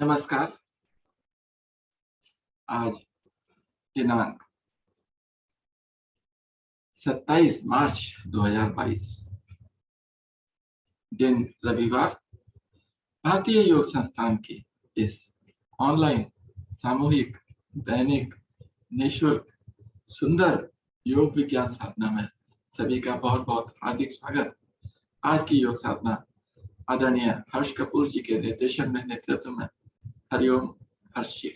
नमस्कार। आज दिनांक 27 मार्च 2022 दिन रविवार। भारतीय योग संस्थान के इस ऑनलाइन सामूहिक दैनिक निःशुल्क सुंदर योग विज्ञान साधना में सभी का बहुत बहुत हार्दिक स्वागत। आज की योग साधना आदरणीय हर्ष कपूर जी के निर्देशन में नेतृत्व में। हरिओम हर्ष जी।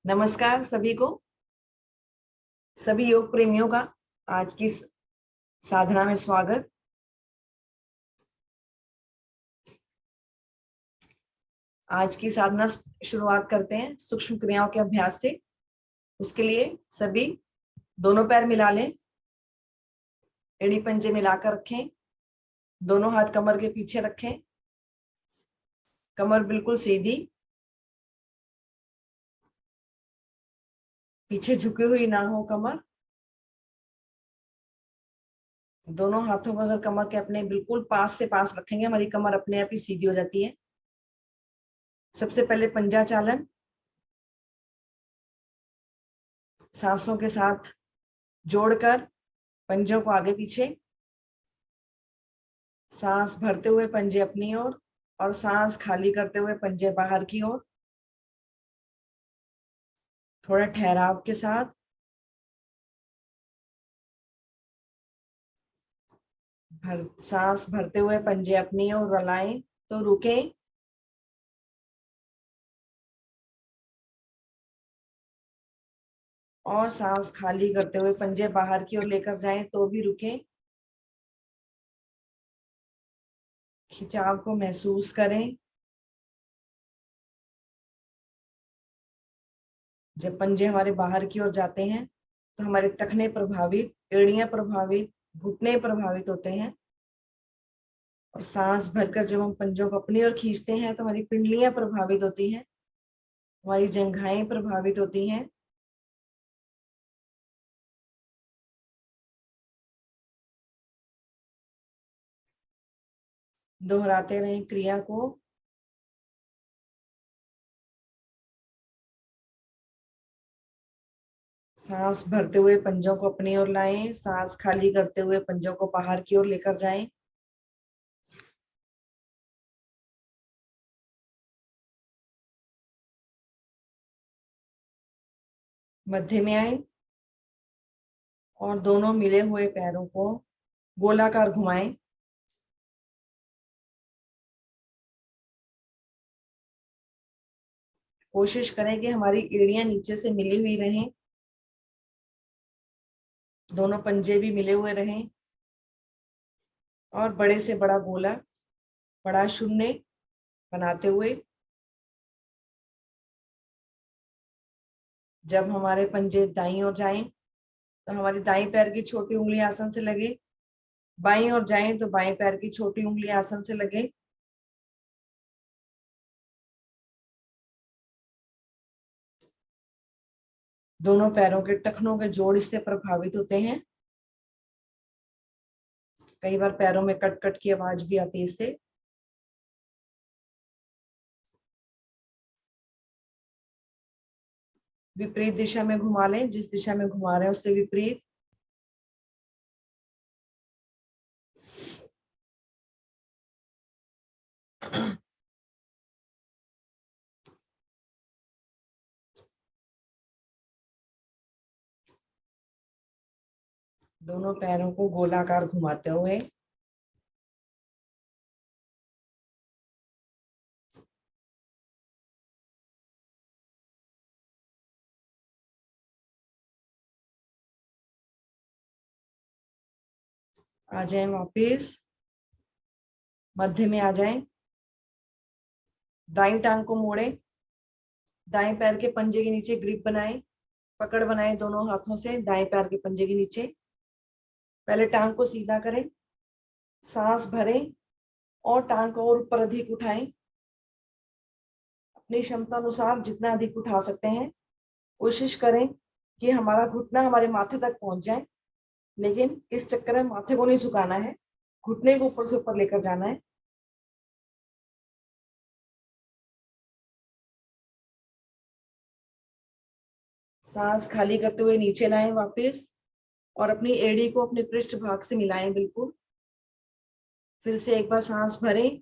नमस्कार सभी को, सभी योग प्रेमियों का आज की साधना में स्वागत। आज की साधना शुरुआत करते हैं सूक्ष्म क्रियाओं के अभ्यास से। उसके लिए सभी दोनों पैर मिला लें, एड़ी पंजे मिलाकर रखें, दोनों हाथ कमर के पीछे रखें, कमर बिल्कुल सीधी, पीछे झुकी हुई ना हो कमर। दोनों हाथों को अगर कमर के अपने बिल्कुल पास से पास रखेंगे, हमारी कमर अपने आप ही सीधी हो जाती है। सबसे पहले पंजा चालन, सांसों के साथ जोड़कर पंजों को आगे पीछे, सांस भरते हुए पंजे अपनी ओर और सांस खाली करते हुए पंजे बाहर की ओर। थोड़ा ठहराव के साथ सांस भरते हुए पंजे अपनी ओर रलाएं तो रुकें, और सांस खाली करते हुए पंजे बाहर की ओर लेकर जाएं तो भी रुकें। खिंचाव को महसूस करें। जब पंजे हमारे बाहर की ओर जाते हैं तो हमारे टखने प्रभावित, एड़ियां प्रभावित, घुटने प्रभावित होते हैं। और सांस भरकर जब हम पंजों को अपनी ओर खींचते हैं तो हमारी पिंडलियां प्रभावित होती हैं, हमारी जंघाएं प्रभावित होती हैं। दोहराते रहें क्रिया को। सांस भरते हुए पंजों को अपनी ओर लाएं, सांस खाली करते हुए पंजों को बाहर की ओर लेकर जाएं। मध्य में आए और दोनों मिले हुए पैरों को गोलाकार घुमाएं। कोशिश करें कि हमारी एड़ियां नीचे से मिली हुई रहें, दोनों पंजे भी मिले हुए रहें। और बड़े से बड़ा गोला, बड़ा शून्य बनाते हुए जब हमारे पंजे दाईं ओर जाएं तो हमारी दाईं पैर की छोटी उंगली आसन से लगे, बाईं ओर जाएं तो बाएं पैर की छोटी उंगली आसन से लगे। दोनों पैरों के टखनों के जोड़ इससे प्रभावित होते हैं। कई बार पैरों में कट कट की आवाज भी आती है इससे। विपरीत दिशा में घुमा लें, जिस दिशा में घुमा रहे हैं उससे विपरीत। दोनों पैरों को गोलाकार घुमाते हुए आ जाएं, वापिस मध्य में आ जाएं। दाईं टांग को मोड़ें, दाएं पैर के पंजे के नीचे ग्रिप बनाएं, पकड़ बनाएं दोनों हाथों से दाएं पैर के पंजे के नीचे। पहले टांग को सीधा करें, सांस भरें और टांग को और ऊपर अधिक उठाएं। अपनी क्षमता अनुसार जितना अधिक उठा सकते हैं। कोशिश करें कि हमारा घुटना हमारे माथे तक पहुंच जाए, लेकिन इस चक्कर में माथे को नहीं झुकाना है घुटने को ऊपर से ऊपर लेकर जाना है। सांस खाली करते हुए नीचे लाएं वापस और अपनी एड़ी को अपने पृष्ठ भाग से मिलाएं बिल्कुल। फिर से एक बार सांस भरें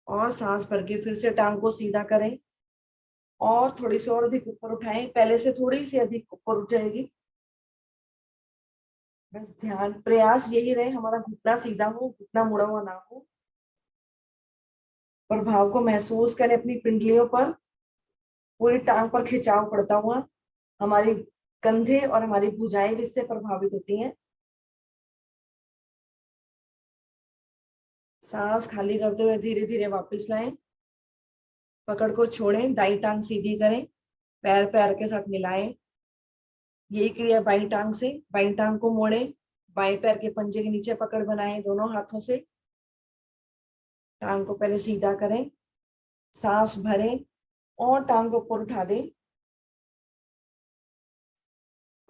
और सांस भर के फिर से टांग को सीधा करें और थोड़ी सी और अधिक ऊपर उठाएं। पहले से थोड़ी सी अधिक ऊपर उठ जाएगी। बस ध्यान प्रयास यही रहे हमारा घुटना सीधा हो, घुटना मुड़ा हुआ ना हो। प्रभाव को महसूस करें अपनी पिंडलियों पर, पूरी टांग पर खिंचाव पड़ता हुआ। हमारी कंधे और हमारी भुजाएं भी इससे प्रभावित होती हैं। सांस खाली करते हुए धीरे धीरे वापस लाएं। पकड़ को छोड़ें, दाई टांग सीधी करें, पैर पैर के साथ मिलाएं। यही क्रिया बाई टांग से। बाई टांग को मोड़ें, बाएं पैर के पंजे के नीचे पकड़ बनाएं दोनों हाथों से। टांग को पहले सीधा करें, सांस भरें और टांग को ऊपर उठा दें।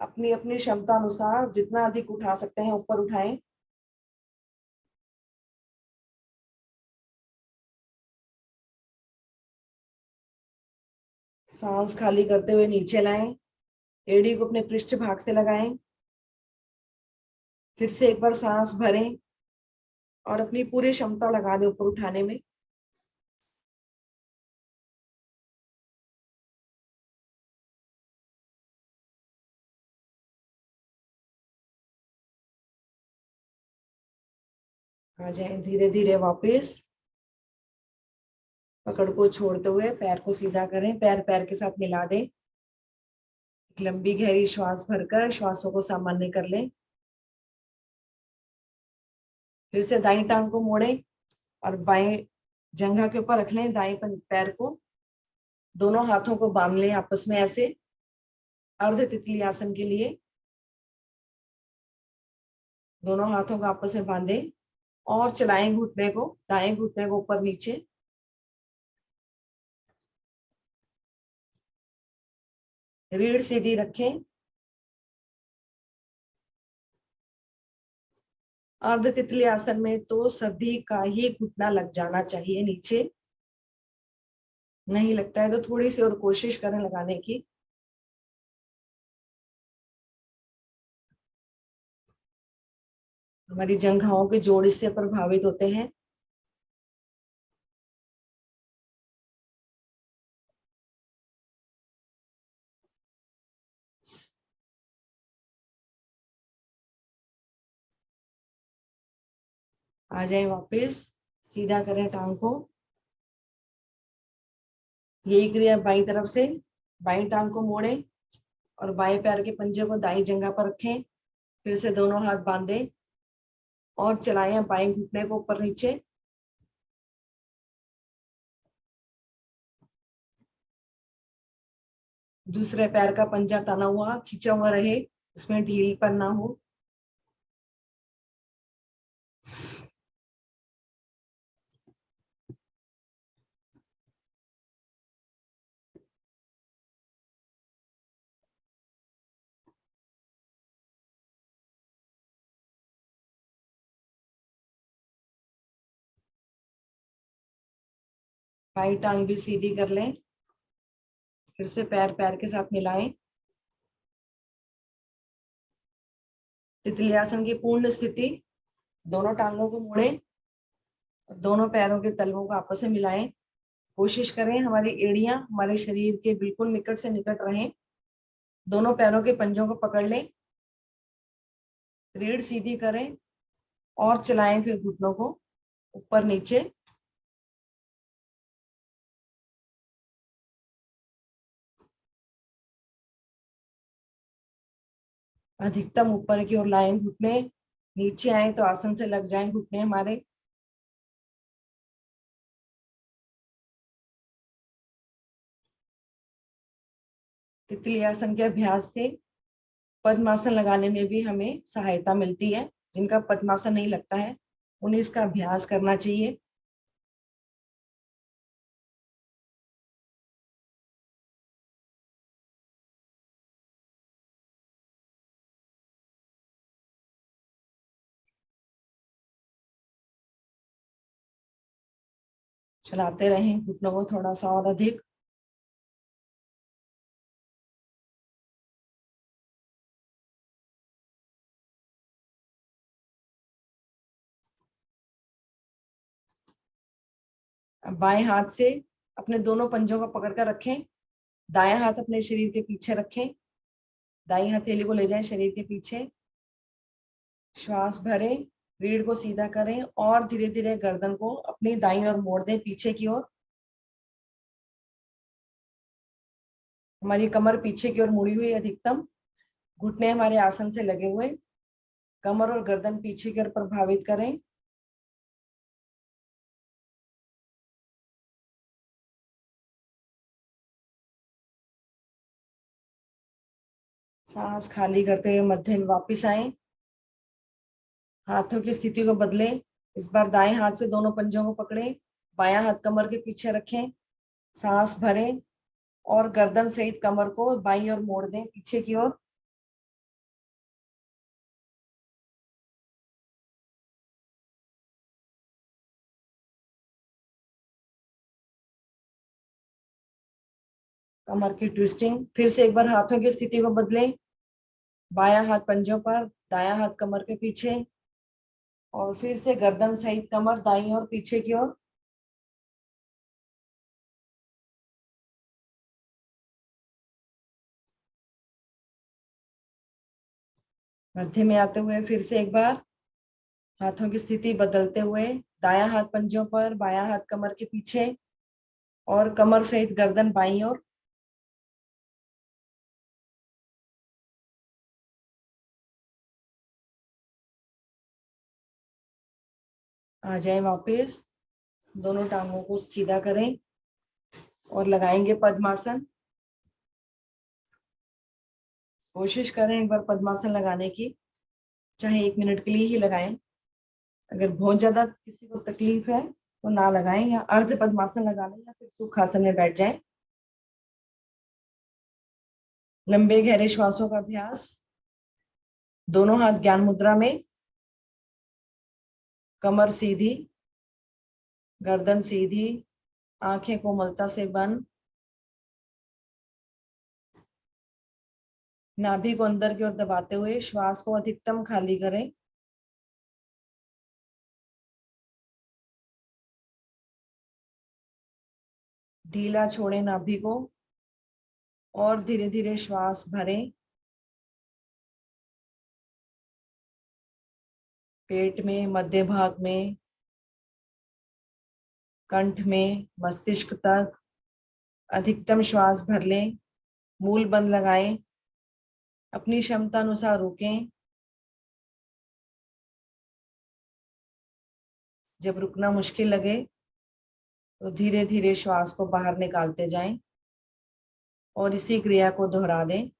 अपनी अपनी क्षमता अनुसार जितना अधिक उठा सकते हैं ऊपर उठाएं। सांस खाली करते हुए नीचे लाएं, एड़ी को अपने पृष्ठ भाग से लगाएं। फिर से एक बार सांस भरें और अपनी पूरी क्षमता लगा दें ऊपर उठाने में। आ जाएं धीरे धीरे वापस। पकड़ को छोड़ते हुए पैर को सीधा करें, पैर पैर के साथ मिला दें। एक लंबी गहरी श्वास भरकर श्वासों को सामान्य कर लें। फिर से दाईं टांग को मोड़ें और बाएं जंघा के ऊपर रख लें दाएं पैर को। दोनों हाथों को बांध लें आपस में ऐसे, अर्ध तितली आसन के लिए। दोनों हाथों को आपस में बांधें और चलाएं घुटने को, दाएं घुटने को ऊपर नीचे। रीढ़ सीधी रखें। अर्ध तितली आसन में तो सभी का ही घुटना लग जाना चाहिए नीचे। नहीं लगता है तो थोड़ी सी और कोशिश करें लगाने की। हमारी जंघाओं के जोड़ इससे प्रभावित होते हैं। आ जाए वापस, सीधा करें टांग को। यही क्रिया बाईं तरफ से। बाईं टांग को मोड़ें और बाएं पैर के पंजे को दाईं जंघा पर रखें। फिर से दोनों हाथ बांधें और चलाएं बाएं घुटने को ऊपर नीचे। दूसरे पैर का पंजा तना हुआ खींचा हुआ रहे, उसमें ढीलपन ना हो। बाईं टांग भी सीधी कर लें। फिर से पैर पैर के साथ मिलाएं। तितली आसन की पूर्ण स्थिति। दोनों टांगों को मोड़ें और दोनों पैरों के तलवों को आपस में मिलाएं। कोशिश करें हमारी एड़ियां हमारे शरीर के बिल्कुल निकट से निकट रहें। दोनों पैरों के पंजों को पकड़ लें, रीढ़ सीधी करें और चलाएं फिर घुटनों को ऊपर नीचे। अधिकतम ऊपर की ओर लाएं घुटने। नीचे आए तो आसन से लग जाएं घुटने हमारे। तितली आसन के अभ्यास से पद्मासन लगाने में भी हमें सहायता मिलती है। जिनका पद्मासन नहीं लगता है उन्हें इसका अभ्यास करना चाहिए। चलाते रहें घुटनों को थोड़ा सा और अधिक। अब बाएं हाथ से अपने दोनों पंजों को पकड़ कर रखें, दायां हाथ अपने शरीर के पीछे रखें, दाई हथेली को ले जाएं शरीर के पीछे, श्वास भरें, रीढ़ को सीधा करें और धीरे धीरे गर्दन को अपनी दाईं ओर मोड़ दें पीछे की ओर। हमारी कमर पीछे की ओर मुड़ी हुई अधिकतम, घुटने हमारे आसन से लगे हुए, कमर और गर्दन पीछे की ओर प्रभावित करें। सांस खाली करते हुए मध्य में वापिस आए। हाथों की स्थिति को बदलें। इस बार दाएं हाथ से दोनों पंजों को पकड़ें, बायां हाथ कमर के पीछे रखें, सांस भरें और गर्दन सहित कमर को बाईं ओर मोड़ दें पीछे की ओर। कमर की ट्विस्टिंग। फिर से एक बार हाथों की स्थिति को बदलें, बायां हाथ पंजों पर, दायां हाथ कमर के पीछे और फिर से गर्दन सहित कमर दाईं ओर पीछे की ओर। मध्य में आते हुए फिर से एक बार हाथों की स्थिति बदलते हुए, दायां हाथ पंजों पर, बायां हाथ कमर के पीछे और कमर सहित गर्दन बाईं ओर। आ जाए वापस, दोनों टांगों को सीधा करें और लगाएंगे पद्मासन। कोशिश करें एक बार पद्मासन लगाने की, चाहे 1 मिनट के लिए ही लगाएं। अगर बहुत ज्यादा किसी को तकलीफ है तो ना लगाएं, या अर्ध पद्मासन लगा लें या फिर सुखासन में बैठ जाएं। लंबे गहरे श्वासों का अभ्यास। दोनों हाथ ज्ञान मुद्रा में, कमर सीधी, गर्दन सीधी, आंखें कोमलता से बंद। नाभि को अंदर की ओर दबाते हुए श्वास को अधिकतम खाली करें। ढीला छोड़ें नाभि को और धीरे धीरे श्वास भरें। पेट में, मध्य भाग में, कंठ में, मस्तिष्क तक अधिकतम श्वास भर लें। मूल बंद लगाएं, अपनी क्षमता अनुसार रुकें। जब रुकना मुश्किल लगे तो धीरे धीरे श्वास को बाहर निकालते जाएं और इसी क्रिया को दोहरा दें।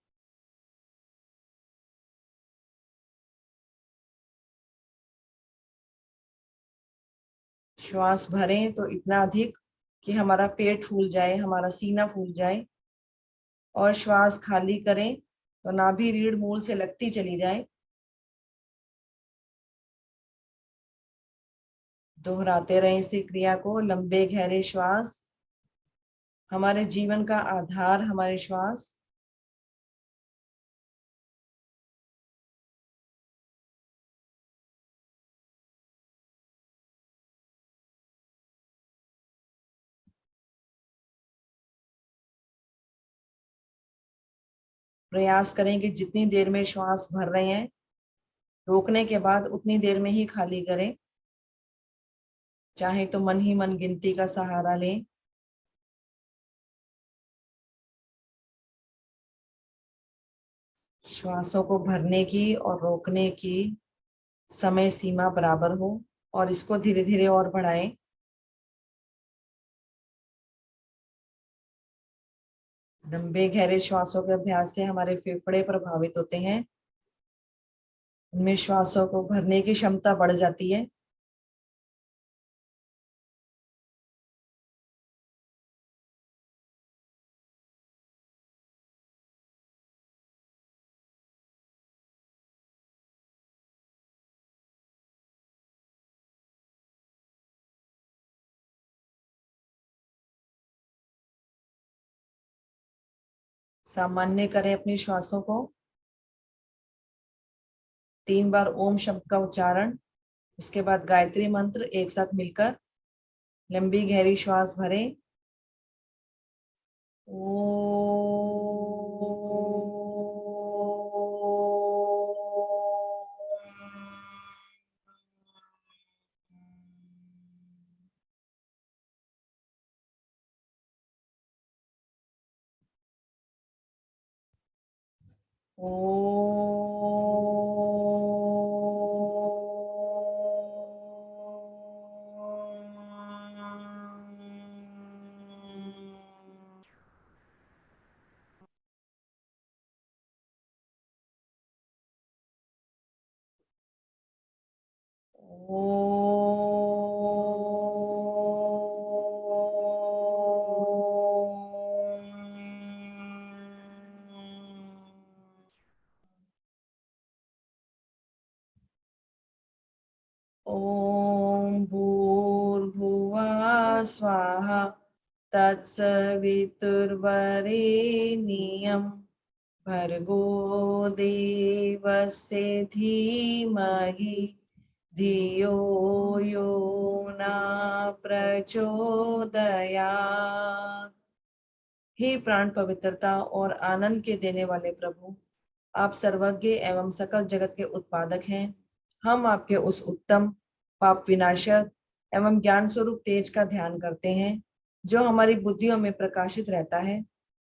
श्वास भरें तो इतना अधिक कि हमारा पेट फूल जाए, हमारा सीना फूल जाए, और श्वास खाली करें तो नाभि रीढ़ मूल से लगती चली जाए। दोहराते रहें इसी क्रिया को। लंबे गहरे श्वास, हमारे जीवन का आधार हमारे श्वास। प्रयास करें कि जितनी देर में श्वास भर रहे हैं, रोकने के बाद उतनी देर में ही खाली करें। चाहे तो मन ही मन गिनती का सहारा लें। श्वासों को भरने की और रोकने की समय सीमा बराबर हो और इसको धीरे धीरे और बढ़ाएं। लंबे गहरे श्वासों के अभ्यास से हमारे फेफड़े प्रभावित होते हैं, उनमें श्वासों को भरने की क्षमता बढ़ जाती है। सामान्य करें अपनी श्वासों को। 3 बार ओम शब्द का उच्चारण, उसके बाद गायत्री मंत्र एक साथ मिलकर लंबी गहरी श्वास भरें। ओम भूर्भुवः स्वाहा तत्सवितुर्वरेण्यं भर्गो देवस्य धीमहि धियो यो न प्रचोदयात्। हे प्राण पवित्रता और आनंद के देने वाले प्रभु, आप सर्वज्ञ एवं सकल जगत के उत्पादक हैं। हम आपके उस उत्तम पाप विनाशक एवं ज्ञान स्वरूप तेज का ध्यान करते हैं जो हमारी बुद्धियों में प्रकाशित रहता है।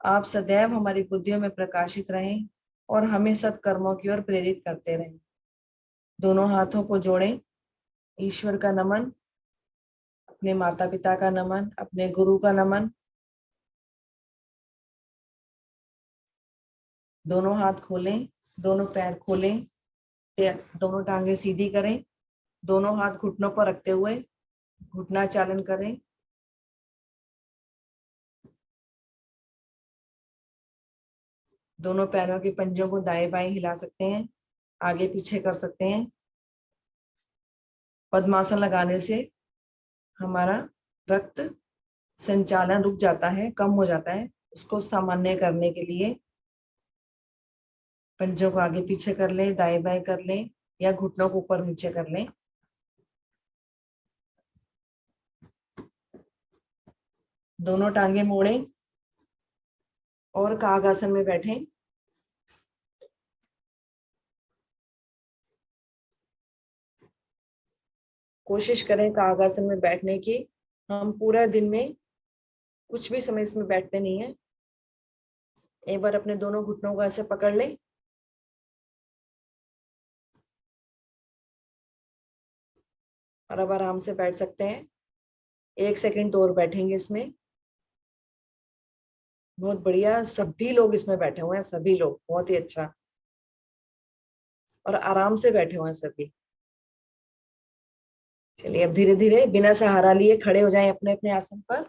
आप सदैव हमारी बुद्धियों में प्रकाशित रहें और हमें सत्कर्मों की ओर प्रेरित करते रहें। दोनों हाथों को जोड़ें। ईश्वर का नमन, अपने माता पिता का नमन, अपने गुरु का नमन। दोनों हाथ खोलें, दोनों पैर खोलें, दोनों टांगे सीधी करें, दोनों हाथ घुटनों पर रखते हुए घुटना चालन करें। दोनों पैरों के पंजों को दाएं बाएं हिला सकते हैं, आगे पीछे कर सकते हैं। पद्मासन लगाने से हमारा रक्त संचालन रुक जाता है, कम हो जाता है। उसको सामान्य करने के लिए पंजों को आगे पीछे कर लें, दाएं बाएं कर लें या घुटनों को ऊपर नीचे कर लें। दोनों टांगे मोड़ें और काग आसन में बैठें। कोशिश करें काग आसन में बैठने की। हम पूरा दिन में कुछ भी समय इसमें बैठते नहीं है। एक बार अपने दोनों घुटनों को ऐसे पकड़ लें और अब आराम से बैठ सकते हैं। 1 सेकंड और बैठेंगे इसमें। बहुत बढ़िया, सभी लोग इसमें बैठे हुए हैं, सभी लोग बहुत ही अच्छा और आराम से बैठे हुए हैं सभी। चलिए अब धीरे धीरे बिना सहारा लिए खड़े हो जाएं अपने अपने आसन पर।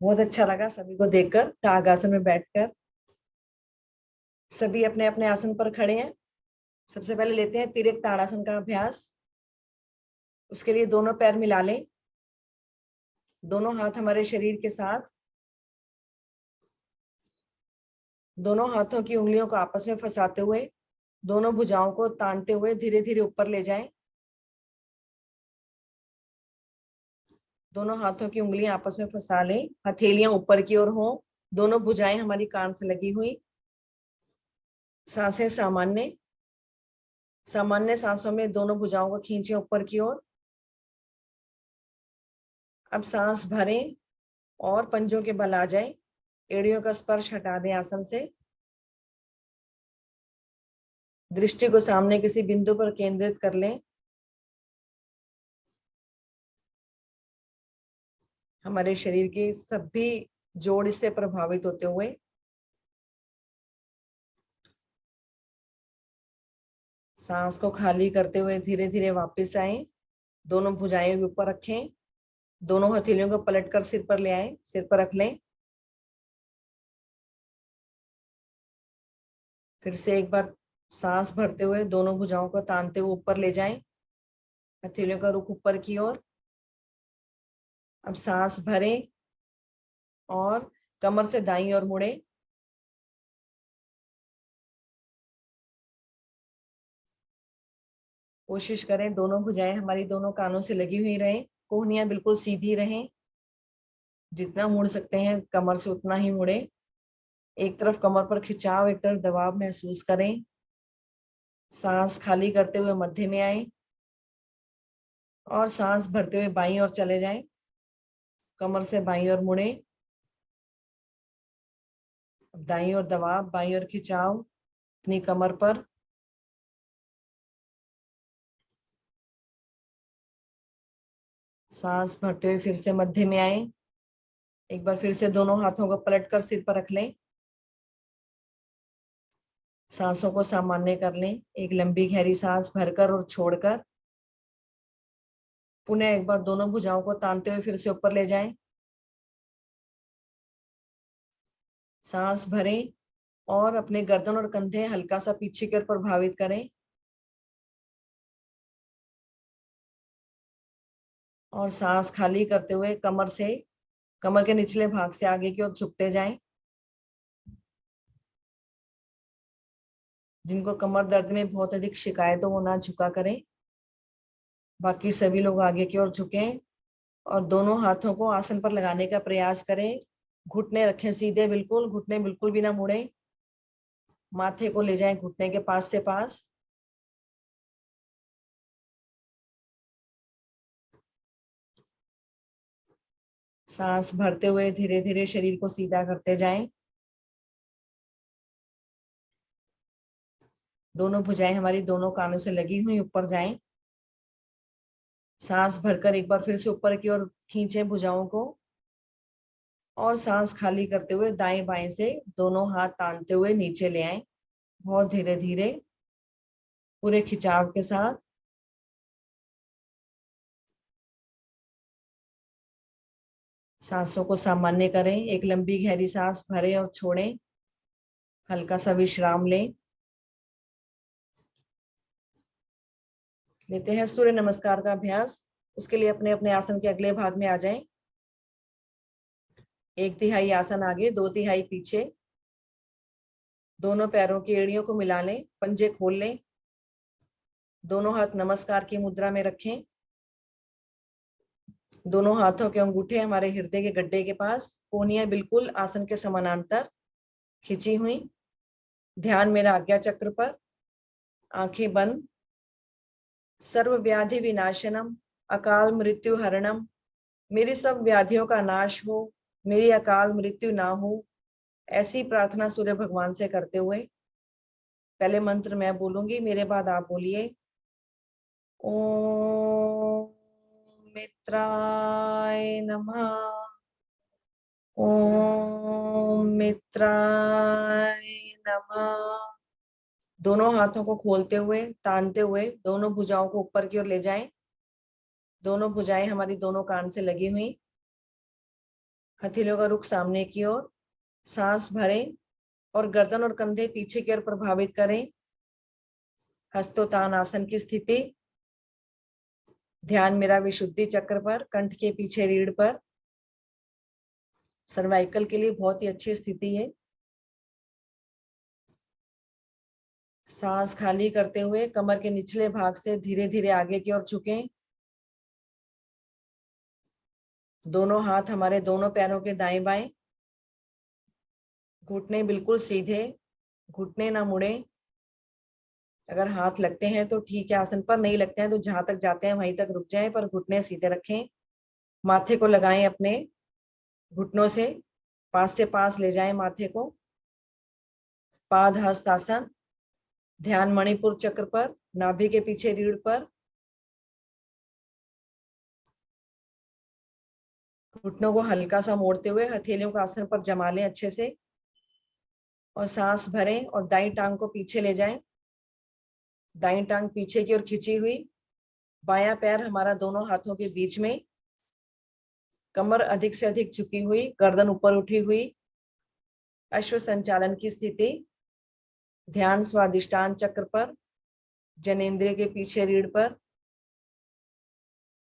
बहुत अच्छा लगा सभी को देखकर काग आसन में बैठकर। सभी अपने अपने आसन पर खड़े हैं। सबसे पहले लेते हैं तिर्यक ताड़ासन का अभ्यास। उसके लिए दोनों पैर मिला लें, दोनों हाथ हमारे शरीर के साथ, दोनों हाथों की उंगलियों को आपस में फंसाते हुए दोनों भुजाओं को तानते हुए धीरे धीरे ऊपर ले जाएं। दोनों हाथों की उंगलियां आपस में फंसा लें, हथेलियां ऊपर की ओर हों, दोनों भुजाएं हमारी कान से लगी हुई। सांसें सामान्य। सामान्य सांसों में दोनों भुजाओं को खींचे ऊपर की ओर। अब सांस भरें और पंजों के बल आ जाए। एड़ियों का स्पर्श हटा दें आसन से। दृष्टि को सामने किसी बिंदु पर केंद्रित कर लें। हमारे शरीर के सभी जोड़ इससे प्रभावित होते हुए सांस को खाली करते हुए धीरे धीरे वापस आए। दोनों भुजाएं ऊपर रखें, दोनों हथेलियों को पलटकर सिर पर ले आए, सिर पर रख लें। फिर से एक बार सांस भरते हुए दोनों भुजाओं को तानते हुए ऊपर ले जाएं, हथेलियों का रुख ऊपर की ओर। अब सांस भरें और कमर से दाईं ओर मुड़े। कोशिश करें दोनों भुजाएं हमारी दोनों कानों से लगी हुई रहें, कोहनियां बिल्कुल सीधी रहें। जितना मुड़ सकते हैं कमर से उतना ही मुड़े। एक तरफ कमर पर खिंचाव, एक तरफ दबाव महसूस करें। सांस खाली करते हुए मध्य में आए और सांस भरते हुए बाईं ओर चले जाएं। कमर से बाईं ओर मुड़े। दाईं ओर दबाव, बाईं ओर खिंचाव अपनी कमर पर। सांस भरते हुए फिर से मध्य में आए। एक बार फिर से दोनों हाथों को पलटकर सिर पर रख लें। सांसों को सामान्य कर लें। एक लंबी गहरी सांस भरकर और छोड़कर। पुनः एक बार दोनों भुजाओं को तानते हुए फिर से ऊपर ले जाएं। सांस भरें और अपने गर्दन और कंधे हल्का सा पीछे की ओर प्रभावित करें और सांस खाली करते हुए कमर के निचले भाग से आगे की ओर झुकते जाएं। जिनको कमर दर्द में बहुत अधिक शिकायत हो वो ना झुका करें। बाकी सभी लोग आगे की ओर झुकें और दोनों हाथों को आसन पर लगाने का प्रयास करें। घुटने रखें सीधे, बिल्कुल घुटने बिल्कुल भी ना मुड़े। माथे को ले जाएं घुटने के पास से पास। सांस भरते हुए धीरे धीरे शरीर को सीधा करते जाएं। दोनों भुजाएं हमारी दोनों कानों से लगी हुई ऊपर जाएं। सांस भरकर एक बार फिर से ऊपर की ओर खींचें भुजाओं को और सांस खाली करते हुए दाएं बाएं से दोनों हाथ तानते हुए नीचे ले आएं। बहुत धीरे धीरे पूरे खिंचाव के साथ। सांसों को सामान्य करें। एक लंबी गहरी सांस भरें और छोड़ें। हल्का सा विश्राम लें। लेते हैं सूर्य नमस्कार का अभ्यास। उसके लिए अपने अपने आसन के अगले भाग में आ जाएं। 1/3 आसन आगे, 2/3 पीछे। दोनों पैरों की एड़ियों को मिला लें, पंजे खोल लें। दोनों हाथ नमस्कार की मुद्रा में रखें। दोनों हाथों के अंगूठे हमारे हृदय के गड्ढे के पास, कोहनियां बिल्कुल आसन के समानांतर खिंची हुई। ध्यान मेरा आज्ञा चक्र पर। आंखें बंद। सर्व व्याधि विनाशनम, अकाल मृत्यु हरणम। मेरी सब व्याधियों का नाश हो, मेरी अकाल मृत्यु ना हो, ऐसी प्रार्थना सूर्य भगवान से करते हुए पहले मंत्र मैं बोलूंगी, मेरे बाद आप बोलिए। ओम मित्राय नमः। ओम मित्राय नमः। दोनों हाथों को खोलते हुए तानते हुए दोनों भुजाओं को ऊपर की ओर ले जाएं। दोनों भुजाएं हमारी दोनों कान से लगी हुई। हथेलियों का रुख सामने की ओर। सांस भरें और गर्दन और कंधे पीछे की ओर प्रभावित करें। हस्तोत्तान आसन की स्थिति। ध्यान मेरा विशुद्धि चक्र पर, कंठ के पीछे रीढ़ पर। सर्वाइकल के लिए बहुत ही अच्छी स्थिति है। सांस खाली करते हुए कमर के निचले भाग से धीरे धीरे आगे की ओर झुकें। दोनों हाथ हमारे दोनों पैरों के दाएं बाएं। घुटने बिल्कुल सीधे, घुटने ना मुड़े। अगर हाथ लगते हैं तो ठीक है आसन पर, नहीं लगते हैं तो जहां तक जाते हैं वहीं तक रुक जाएं, पर घुटने सीधे रखें। माथे को लगाएं अपने घुटनों से, पास से पास ले जाएं माथे को। पाद हस्त आसन। ध्यान मणिपुर चक्र पर, नाभि के पीछे रीढ़ पर। घुटनों को हल्का सा मोड़ते हुए हथेलियों को आसन पर जमा लें अच्छे से और सांस भरें और दाईं टांग को पीछे ले जाएं। दाईं टांग पीछे की ओर खिंची हुई। बायां पैर हमारा दोनों हाथों के बीच में। कमर अधिक से अधिक झुकी हुई, गर्दन ऊपर उठी हुई। अश्व संचालन की स्थिति। ध्यान स्वादिष्टान चक्र पर, जनेंद्रिय के पीछे रीढ़ पर।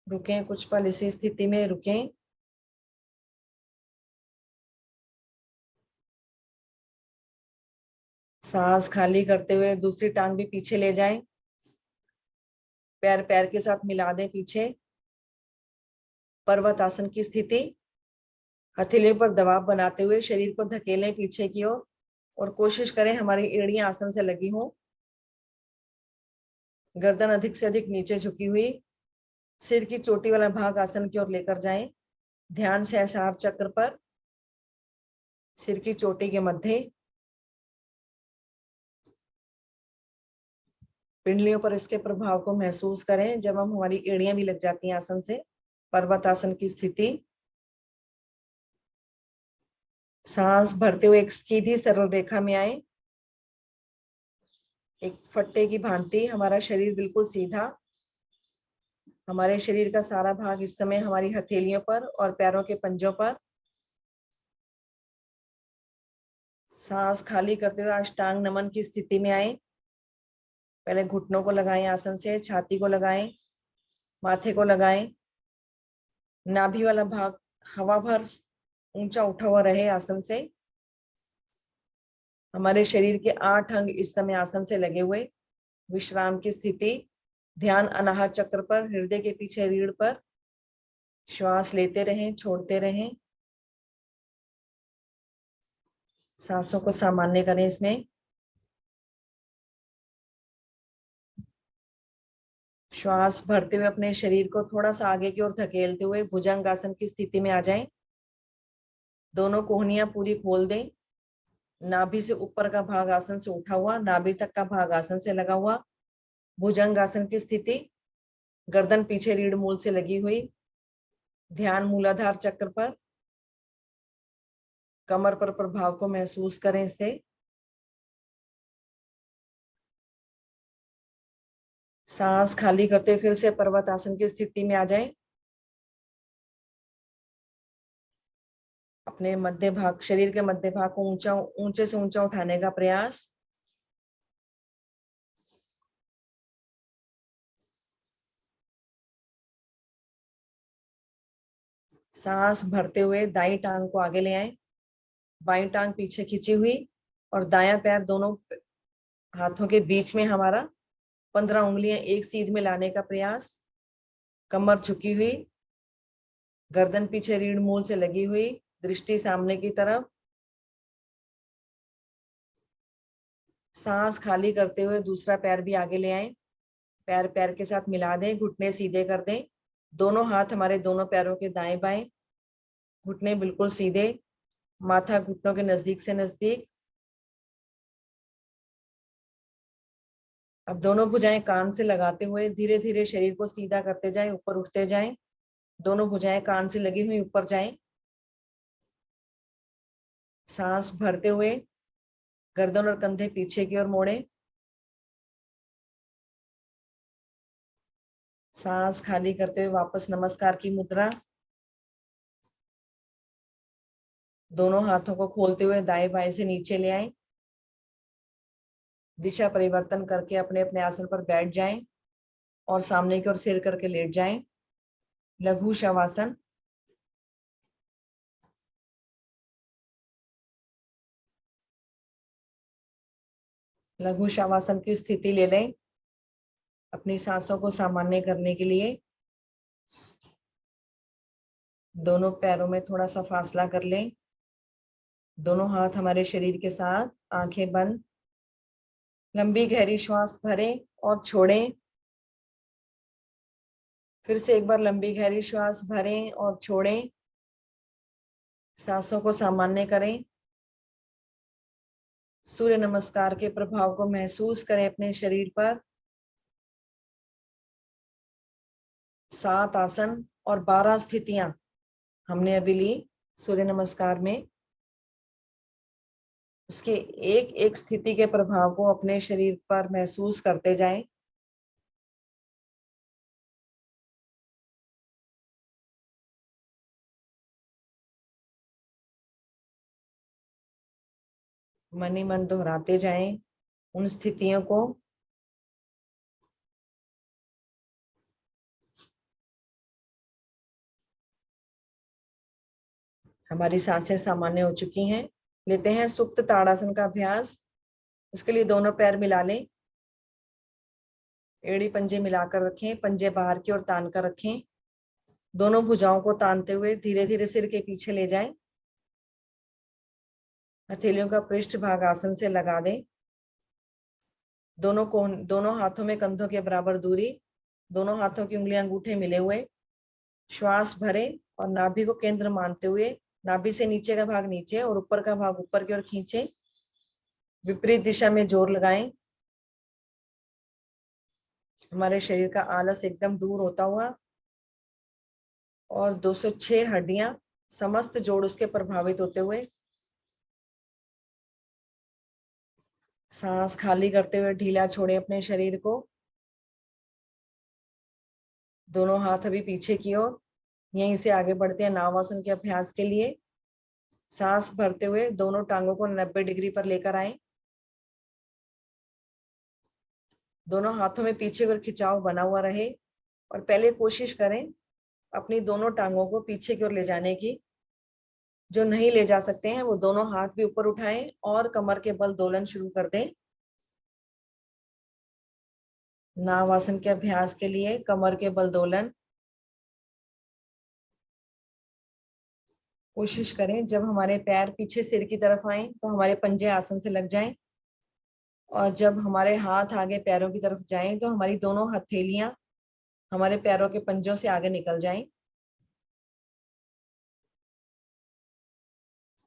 रुकें कुछ पल इसी स्थिति में, रुकें। सांस खाली करते हुए दूसरी टांग भी पीछे ले जाएं, पैर पैर के साथ मिला दें पीछे। पर्वत आसन की स्थिति, हथेली पर दबाव बनाते हुए शरीर को धकेलें पीछे की ओर और कोशिश करें हमारी एड़ियां आसन से लगी हो। गर्दन अधिक से अधिक नीचे झुकी हुई, सिर की चोटी वाला भाग आसन की ओर लेकर जाएं। ध्यान से सहस्रार चक्र पर, सिर की चोटी के मध्य, पिंडलियों पर इसके प्रभाव को महसूस करें जब हम हमारी एड़ियां भी लग जाती हैं आसन से। पर्वत आसन की स्थिति, सांस भरते हुए एक सीधी सरल रेखा में आए, एक फट्टे की भांति हमारा शरीर बिल्कुल सीधा। हमारे शरीर का सारा भाग इस समय हमारी हथेलियों पर और पैरों के पंजों पर। सांस खाली करते हुए अष्टांग नमन की स्थिति में आए। पहले घुटनों को लगाएं आसन से, छाती को लगाएं, माथे को लगाएं। नाभि वाला भाग हवा भर ऊंचा उठा हुआ रहे आसन से। हमारे शरीर के 8 अंग इस समय आसन से लगे हुए, विश्राम की स्थिति। ध्यान अनाहत चक्र पर, हृदय के पीछे रीढ़ पर। श्वास लेते रहें, छोड़ते रहें। सांसों को सामान्य करें इसमें। श्वास भरते हुए अपने शरीर को थोड़ा सा आगे की ओर धकेलते हुए भुजंग आसन की स्थिति में आ जाएं। दोनों कोहनियां पूरी खोल दें। नाभि से ऊपर का भाग आसन से उठा हुआ, नाभि तक का भाग आसन से लगा हुआ। भुजंग आसन की स्थिति, गर्दन पीछे रीढ़ मूल से लगी हुई। ध्यान मूलाधार चक्र पर, कमर पर प्रभाव को महसूस करें इससे। सांस खाली करते फिर से पर्वत आसन की स्थिति में आ जाएं। अपने मध्य भाग, शरीर के मध्य भाग को ऊंचा, ऊंचे से ऊंचा उठाने का प्रयास। सांस भरते हुए दाई टांग को आगे ले आए, बाई टांग पीछे खींची हुई और दायां पैर दोनों हाथों के बीच में हमारा 15 उंगलियां एक सीध में लाने का प्रयास। कमर झुकी हुई, गर्दन पीछे रीढ़ मूल से लगी हुई, दृष्टि सामने की तरफ। सांस खाली करते हुए दूसरा पैर भी आगे ले आए, पैर पैर के साथ मिला दें, घुटने सीधे कर दें। दोनों हाथ हमारे दोनों पैरों के दाएं बाएं, घुटने बिल्कुल सीधे, माथा घुटनों के नजदीक से नजदीक। अब दोनों भुजाएं कान से लगाते हुए धीरे धीरे शरीर को सीधा करते जाएं, ऊपर उठते जाएं। दोनों भुजाएं कान से लगी हुई ऊपर जाएं। सांस भरते हुए गर्दन और कंधे पीछे की ओर मोड़े। सांस खाली करते हुए वापस नमस्कार की मुद्रा। दोनों हाथों को खोलते हुए दाएं बाएं से नीचे ले आए। दिशा परिवर्तन करके अपने अपने आसन पर बैठ जाएं और सामने की ओर सिर करके लेट जाएं। लघु शवासन। लघु शवासन की स्थिति ले लें अपनी सांसों को सामान्य करने के लिए। दोनों पैरों में थोड़ा सा फासला कर लें। दोनों हाथ हमारे शरीर के साथ, आंखें बंद। लंबी गहरी श्वास भरें और छोड़ें। फिर से एक बार लंबी गहरी श्वास भरें और छोड़ें। सांसों को सामान्य करें। सूर्य नमस्कार के प्रभाव को महसूस करें अपने शरीर पर। 7 आसन और 12 स्थितियां हमने अभी ली सूर्य नमस्कार में। उसके एक एक स्थिति के प्रभाव को अपने शरीर पर महसूस करते जाएं। मन ही मन दोहराते जाएं उन स्थितियों को। हमारी सांसें सामान्य हो चुकी हैं। लेते हैं सुप्त ताड़ासन का अभ्यास। उसके लिए दोनों पैर मिला लें, एड़ी पंजे मिलाकर रखें, पंजे बाहर की ओर तान कर रखें। दोनों भुजाओं को तानते हुए धीरे धीरे सिर के पीछे ले जाएं। हथेलियों का पृष्ठ भाग आसन से लगा दें। दोनों हाथों में कंधों के बराबर दूरी, दोनों हाथों की उंगलियां अंगूठे मिले हुए। श्वास भरें और नाभि को केंद्र मानते हुए नाभि से नीचे का भाग नीचे और ऊपर का भाग ऊपर की ओर खींचें। विपरीत दिशा में जोर लगाएं। हमारे शरीर का आलस एकदम दूर होता हुआ और 206 हड्डियां समस्त जोड़ उसके प्रभावित होते हुए सांस खाली करते हुए ढीला छोड़े अपने शरीर को। दोनों हाथ अभी पीछे की ओर, यहीं से आगे बढ़ते हैं नावासन के अभ्यास के लिए। सांस भरते हुए दोनों टांगों को 90 डिग्री पर लेकर आए। दोनों हाथों में पीछे की ओर खिंचाव बना हुआ रहे और पहले कोशिश करें अपनी दोनों टांगों को पीछे की ओर ले जाने की। जो नहीं ले जा सकते हैं वो दोनों हाथ भी ऊपर उठाएं और कमर के बल दोलन शुरू कर दें। नावासन के अभ्यास के लिए कमर के बल दोलन। कोशिश करें जब हमारे पैर पीछे सिर की तरफ आए तो हमारे पंजे आसन से लग जाएं और जब हमारे हाथ आगे पैरों की तरफ जाएं तो हमारी दोनों हथेलियां हमारे पैरों के पंजों से आगे निकल जाएं।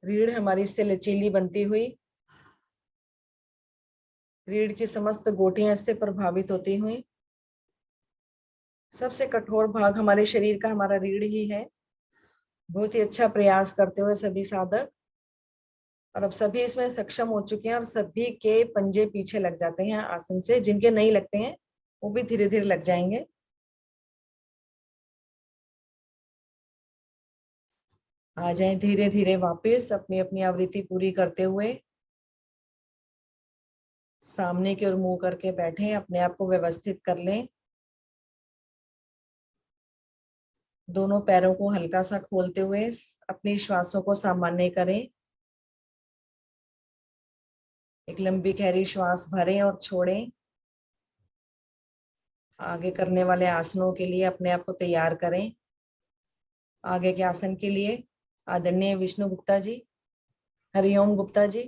रीढ़ हमारी इससे लचीली बनती हुई, रीढ़ की समस्त गोटियां इससे प्रभावित होती हुई। सबसे कठोर भाग हमारे शरीर का हमारा रीढ़ ही है। बहुत ही अच्छा प्रयास करते हुए सभी साधक, और अब सभी इसमें सक्षम हो चुके हैं और सभी के पंजे पीछे लग जाते हैं आसन से। जिनके नहीं लगते हैं वो भी धीरे धीरे लग जाएंगे। आ जाएं धीरे धीरे वापस अपनी अपनी आवृत्ति पूरी करते हुए। सामने की ओर मुंह करके बैठे, अपने आप को व्यवस्थित कर लें। दोनों पैरों को हल्का सा खोलते हुए अपनी श्वासों को सामान्य करें। एक लंबी गहरी श्वास भरें और छोड़ें। आगे करने वाले आसनों के लिए अपने आप को तैयार करें। आगे के आसन के लिए आदरणीय विष्णु गुप्ता जी, हरिओम गुप्ता जी।